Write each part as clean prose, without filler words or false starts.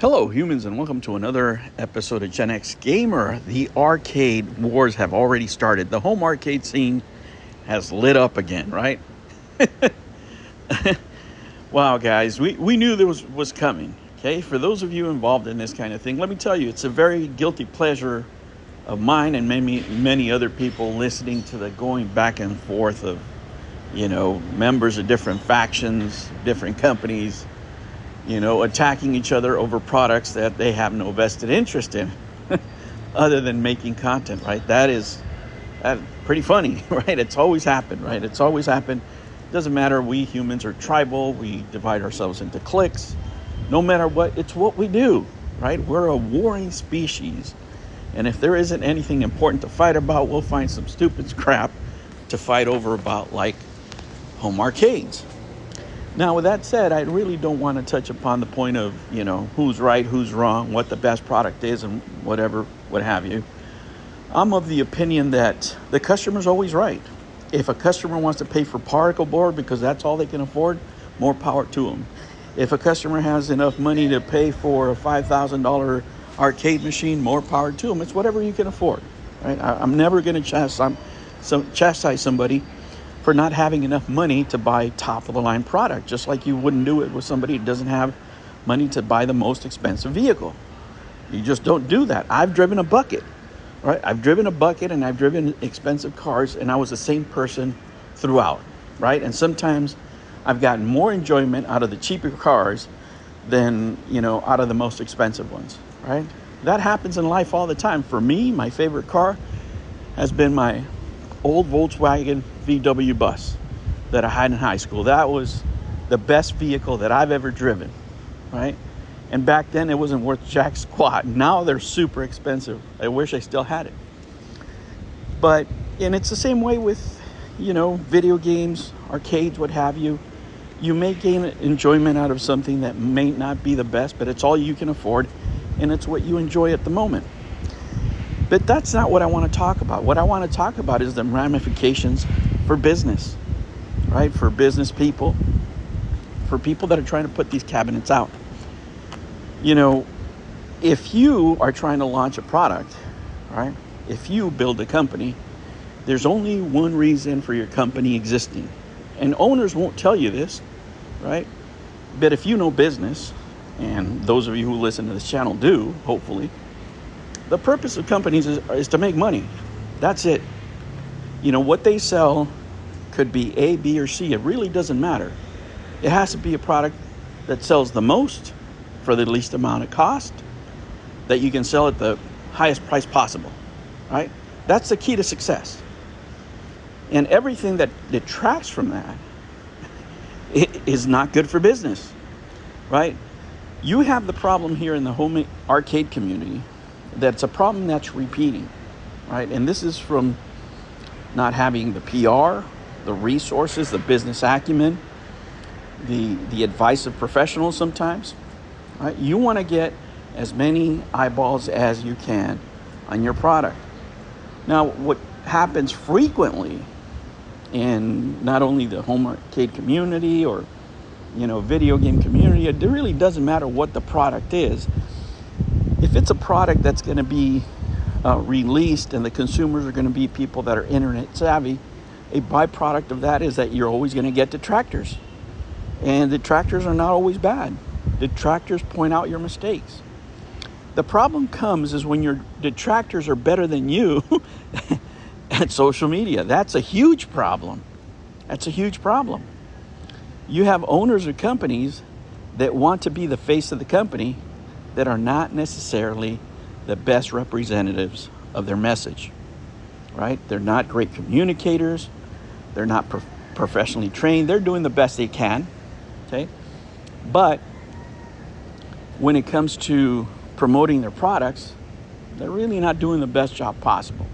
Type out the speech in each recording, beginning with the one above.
Hello, humans, and welcome to another episode of Gen X Gamer. The arcade wars have already started. The home arcade scene has lit up again, right? Wow, guys, we knew there was coming, okay? For those of you involved in this kind of thing, let me tell you, it's a very guilty pleasure of mine and many other people listening to the going back and forth of, members of different factions, different companies, attacking each other over products that they have no vested interest in other than making content, right? That's pretty funny, right? It's always happened, right? It's always happened. Doesn't matter. We humans are tribal. We divide ourselves into cliques. No matter what, it's what we do, right? We're a warring species. And if there isn't anything important to fight about, we'll find some stupid crap to fight over about, like home arcades. Now, with that said, I really don't want to touch upon the point of, who's right, who's wrong, what the best product is, and whatever, what have you. I'm of the opinion that the customer's always right. If a customer wants to pay for particle board because that's all they can afford, more power to them. If a customer has enough money to pay for a $5,000 arcade machine, more power to them. It's whatever you can afford, right? I'm never going to chastise somebody for not having enough money to buy top-of-the-line product, just like you wouldn't do it with somebody who doesn't have money to buy the most expensive vehicle. You just don't do that. I've driven a bucket, right? I've driven a bucket and I've driven expensive cars, and I was the same person throughout, right? And sometimes I've gotten more enjoyment out of the cheaper cars than, out of the most expensive ones, right? That happens in life all the time. For me, my favorite car has been my old Volkswagen VW bus that I had in high school. That was the best vehicle that I've ever driven, right? And back then it wasn't worth jack squat. Now they're super expensive. I wish I still had it. And it's the same way with, video games, arcades, what have you. You may gain enjoyment out of something that may not be the best, but it's all you can afford, and it's what you enjoy at the moment. But that's not what I want to talk about. What I want to talk about is the ramifications for business, right? For business people, for people that are trying to put these cabinets out. If you are trying to launch a product, right? If you build a company, there's only one reason for your company existing. And owners won't tell you this, right? But if you know business, and those of you who listen to this channel do, hopefully, the purpose of companies is to make money. That's it. What they sell could be A, B, or C. It really doesn't matter. It has to be a product that sells the most for the least amount of cost, that you can sell at the highest price possible, right? That's the key to success. And everything that detracts from that is not good for business, right? You have the problem here in the home arcade community that's a problem that's repeating, right? And this is from not having the PR, the resources, the business acumen, the advice of professionals sometimes, right? You want to get as many eyeballs as you can on your product. Now, what happens frequently in not only the home arcade community or, video game community, it really doesn't matter what the product is. If it's a product that's going to be released and the consumers are going to be people that are internet savvy, a byproduct of that is that you're always going to get detractors. And detractors are not always bad. Detractors point out your mistakes. The problem comes is when your detractors are better than you at social media. That's a huge problem. That's a huge problem. You have owners of companies that want to be the face of the company that are not necessarily the best representatives of their message, right? They're not great communicators. They're not professionally trained. They're doing the best they can, okay? But when it comes to promoting their products, they're really not doing the best job possible.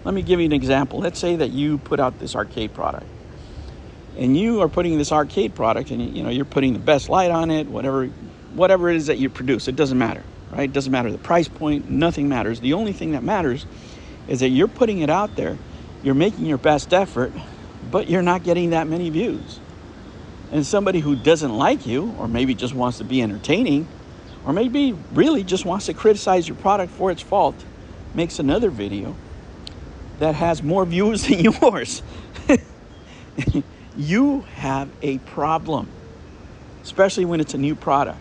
Let me give you an example. Let's say that you put out this arcade product, and you are putting this arcade product, and you're putting the best light on it, whatever it is that you produce. It doesn't matter, right? It doesn't matter the price point. Nothing matters. The only thing that matters is that you're putting it out there. You're making your best effort, but you're not getting that many views. And somebody who doesn't like you, or maybe just wants to be entertaining, or maybe really just wants to criticize your product for its fault, makes another video that has more views than yours. You have a problem, especially when it's a new product,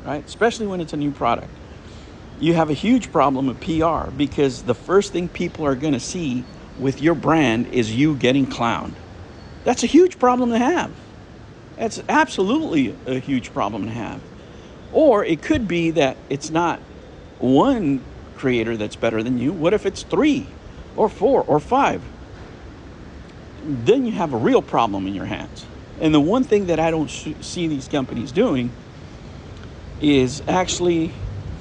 right? Especially when it's a new product. You have a huge problem with PR, because the first thing people are going to see with your brand is you getting clowned. That's a huge problem to have. That's absolutely a huge problem to have. Or it could be that it's not one creator that's better than you. What if it's 3 or 4 or 5? Then you have a real problem in your hands. And the one thing that I don't see these companies doing is actually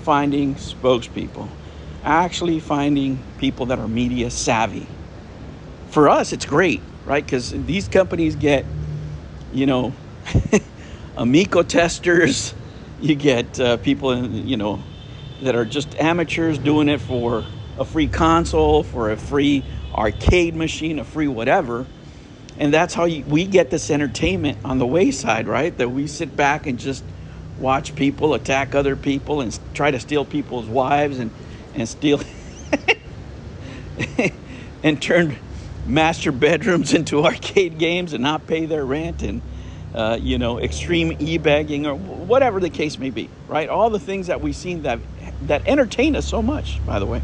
finding spokespeople, actually finding people that are media savvy. For us, it's great, right? Because these companies get, Amico testers, you get people, that are just amateurs doing it for a free console, for a free arcade machine, a free whatever. And that's how we get this entertainment on the wayside, right? That we sit back and just watch people attack other people and try to steal people's wives and steal and turn master bedrooms into arcade games and not pay their rent, and extreme e-begging, or whatever the case may be, right? All the things that we've seen that entertain us so much, by the way.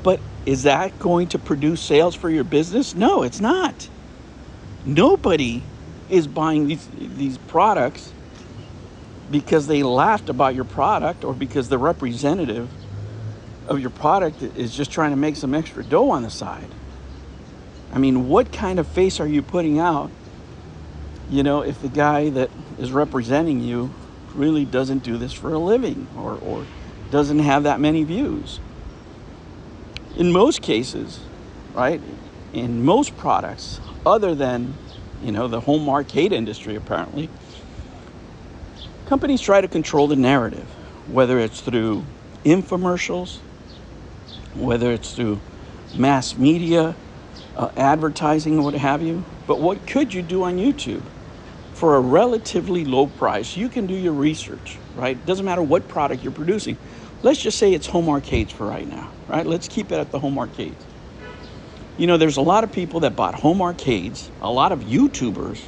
But is that going to produce sales for your business? No, it's not. Nobody is buying these products because they laughed about your product, or because the representative of your product is just trying to make some extra dough on the side. I mean, what kind of face are you putting out, if the guy that is representing you really doesn't do this for a living, or doesn't have that many views? In most cases, right, in most products, other than, the home arcade industry, apparently, companies try to control the narrative, whether it's through infomercials, whether it's through mass media, advertising, what have you. But what could you do on YouTube? For a relatively low price, you can do your research, right? Doesn't matter what product you're producing. Let's just say it's home arcades for right now, right? Let's keep it at the home arcades. There's a lot of people that bought home arcades, a lot of YouTubers,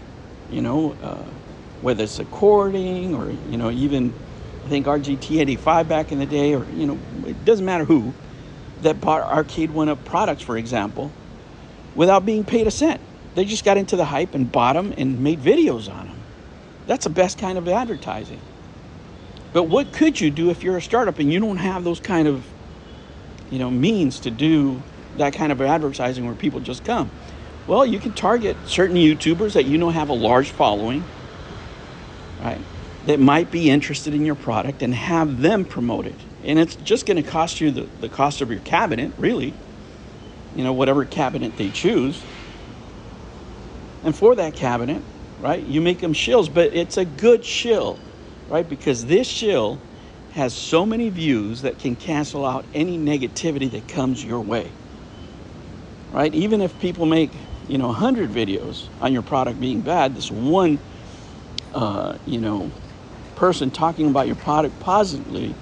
whether it's According, or, even I think RGT85 back in the day, or, it doesn't matter who, that bought Arcade 1-Up products, for example, without being paid a cent. They just got into the hype and bought them and made videos on them. That's the best kind of advertising. But what could you do if you're a startup and you don't have those kind of, means to do that kind of advertising where people just come? Well, you can target certain YouTubers that have a large following, right, that might be interested in your product, and have them promote it. And it's just going to cost you the cost of your cabinet, really, whatever cabinet they choose. And for that cabinet, right, you make them shills, but it's a good shill, right? Because this shill has so many views that can cancel out any negativity that comes your way, right? Even if people make, 100 videos on your product being bad, this one, person talking about your product positively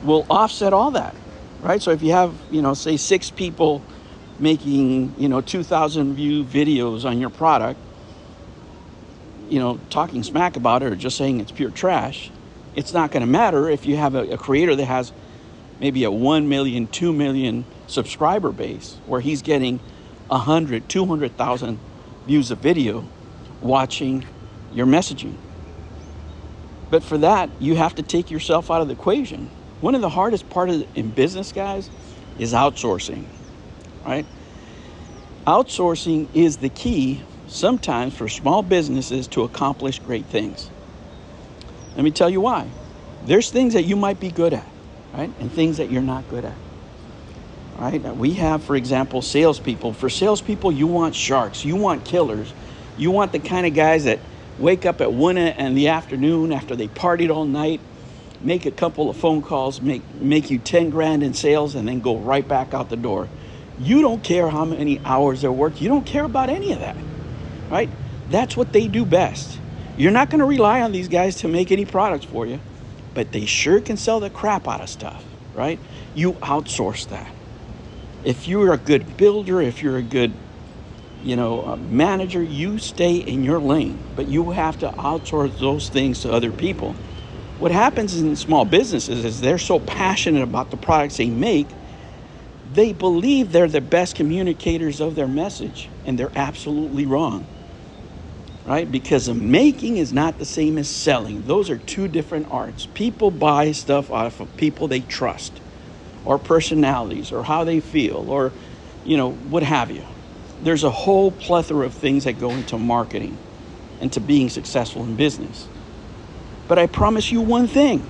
will offset all that, right? So if you have, say 6 people making, 2,000 view videos on your product, talking smack about it or just saying it's pure trash, it's not going to matter if you have a creator that has maybe a 1 million, 2 million subscriber base, where he's getting 100, 200,000 views of video watching your messaging. But for that, you have to take yourself out of the equation. One of the hardest parts in business, guys, is outsourcing, right? Outsourcing is the key sometimes for small businesses to accomplish great things. Let me tell you why. There's things that you might be good at, right? And things that you're not good at, right? We have, for example, salespeople. For salespeople, you want sharks, you want killers, you want the kind of guys that wake up at 1 in the afternoon after they partied all night, make a couple of phone calls, make you 10 grand in sales, and then go right back out the door. You don't care how many hours they work. You don't care about any of that, right? That's what they do best. You're not going to rely on these guys to make any products for you, but they sure can sell the crap out of stuff, right? You outsource that. If you're a good builder, if you're a good, manager, you stay in your lane, but you have to outsource those things to other people. What happens in small businesses is they're so passionate about the products they make, they believe they're the best communicators of their message, and they're absolutely wrong, right? Because making is not the same as selling. Those are two different arts. People buy stuff off of people they trust, or personalities, or how they feel, or, what have you. There's a whole plethora of things that go into marketing and to being successful in business. But I promise you one thing.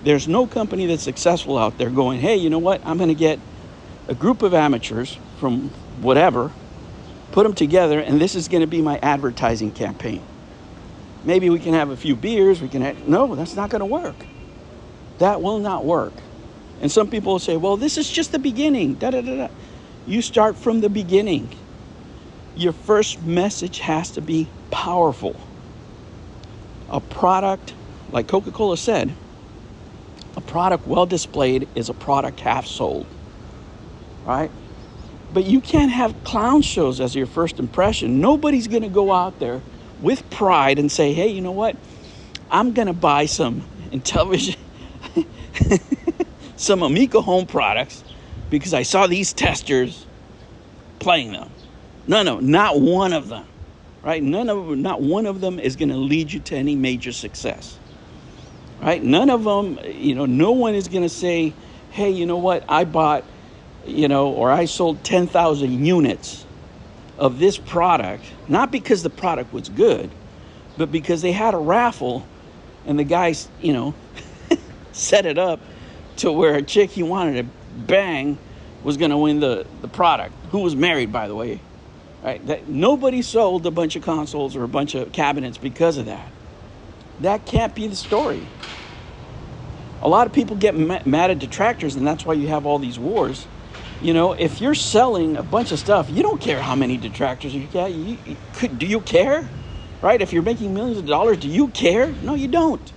There's no company that's successful out there going, hey, you know what? I'm going to get a group of amateurs from whatever, put them together, and this is going to be my advertising campaign. Maybe we can have a few beers. No, that's not going to work. That will not work. And some people will say, well, this is just the beginning. You start from the beginning. Your first message has to be powerful. A product, like Coca-Cola said, a product well displayed is a product half sold, right? But you can't have clown shows as your first impression. Nobody's going to go out there with pride and say, hey, you know what? I'm going to buy some Intellivision, some Amico home products because I saw these testers playing them. No, not one of them, right? Not one of them is going to lead you to any major success, right? None of them, no one is going to say, hey, you know what? I bought, or I sold 10,000 units of this product, not because the product was good, but because they had a raffle and the guys, set it up to where a chick he wanted to bang was going to win the product, who was married, by the way, right? That nobody sold a bunch of consoles or a bunch of cabinets because of that. That can't be the story. A lot of people get mad at detractors, and that's why you have all these wars. If you're selling a bunch of stuff, you don't care how many detractors you get. Do you care? Right? If you're making millions of dollars, do you care? No, you don't.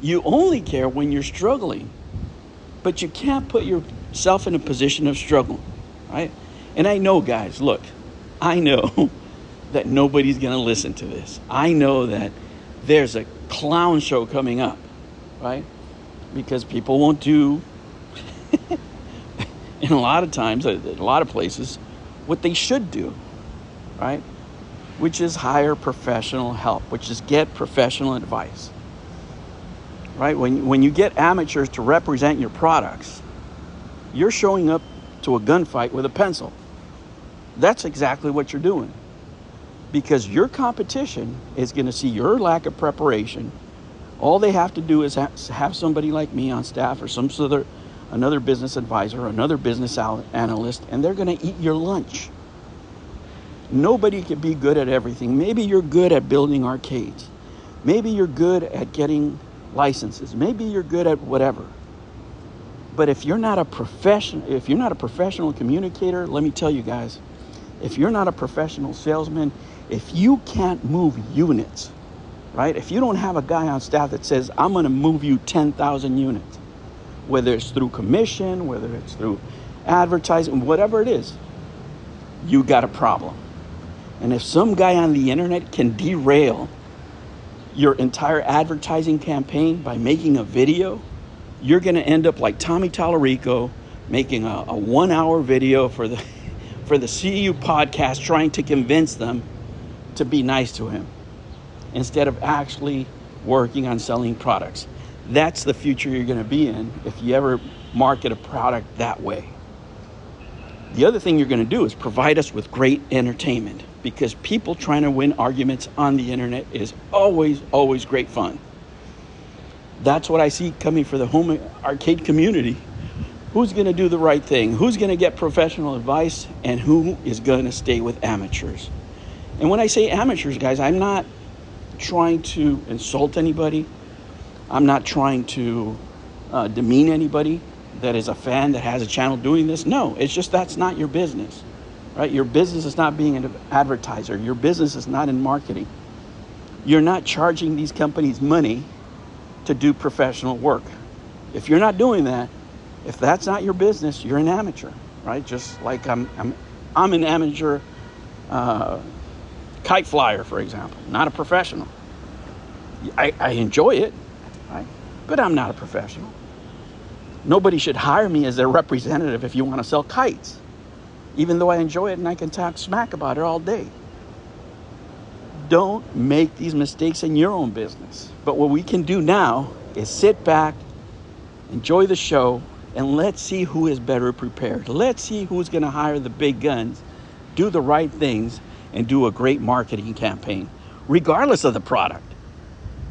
You only care when you're struggling. But you can't put yourself in a position of struggle, right? And I know, guys, look, I know that nobody's going to listen to this. I know that there's a clown show coming up, right? Because people won't do, in a lot of times, a lot of places, what they should do, right? Which is hire professional help, which is get professional advice, right? When you get amateurs to represent your products, you're showing up to a gunfight with a pencil. That's exactly what you're doing. Because your competition is going to see your lack of preparation. All they have to do is have somebody like me on staff, or another business advisor, another business analyst, and they're going to eat your lunch. Nobody can be good at everything. Maybe you're good at building arcades. Maybe you're good at getting licenses. Maybe you're good at whatever. But if you're not a professional communicator, let me tell you guys, if you're not a professional salesman, if you can't move units, right? If you don't have a guy on staff that says, I'm going to move you 10,000 units, whether it's through commission, whether it's through advertising, whatever it is, you got a problem. And if some guy on the internet can derail your entire advertising campaign by making a video, you're going to end up like Tommy Tallarico making a 1-hour video for the CU podcast, trying to convince them to be nice to him instead of actually working on selling products. That's the future you're going to be in if you ever market a product that way. The other thing you're going to do is provide us with great entertainment, because people trying to win arguments on the internet is always, always great fun. That's what I see coming for the home arcade community. Who's going to do the right thing? Who's going to get professional advice? And who is going to stay with amateurs? And when I say amateurs, guys, I'm not trying to insult anybody. I'm not trying to demean anybody that is a fan that has a channel doing this. No, it's just that's not your business, right? Your business is not being an advertiser. Your business is not in marketing. You're not charging these companies money to do professional work. If you're not doing that, if that's not your business, you're an amateur, right? Just like I'm an amateur kite flyer, for example, not a professional. I enjoy it, right? But I'm not a professional. Nobody should hire me as their representative if you want to sell kites, even though I enjoy it and I can talk smack about it all day. Don't make these mistakes in your own business. But what we can do now is sit back, enjoy the show, and let's see who is better prepared. Let's see who's going to hire the big guns, do the right things, and do a great marketing campaign, regardless of the product.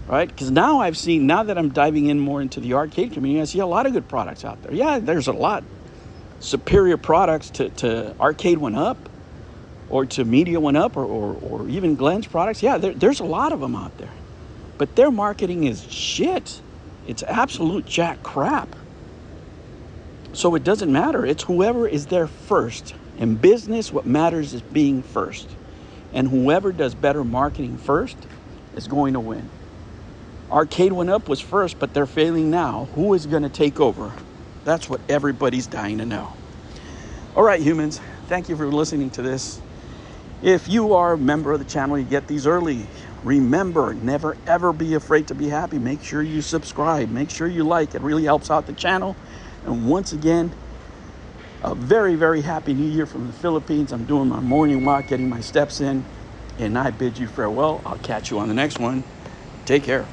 Right? Because now that I'm diving in more into the arcade community, I see a lot of good products out there. Yeah, there's a lot superior products to Arcade 1UP or to Media 1UP or even Glenn's products. Yeah, there's a lot of them out there. But their marketing is shit. It's absolute jack crap. So it doesn't matter. It's whoever is there first. In business, what matters is being first. And whoever does better marketing first is going to win. Arcade 1UP was first, but they're failing now. Who is going to take over? That's what everybody's dying to know. All right, humans, thank you for listening to this. If you are a member of the channel, you get these early. Remember, never ever be afraid to be happy. Make sure you subscribe. Make sure you like. It really helps out the channel. And once again, a very, very happy New Year from the Philippines. I'm doing my morning walk, getting my steps in, and I bid you farewell. I'll catch you on the next one. Take care.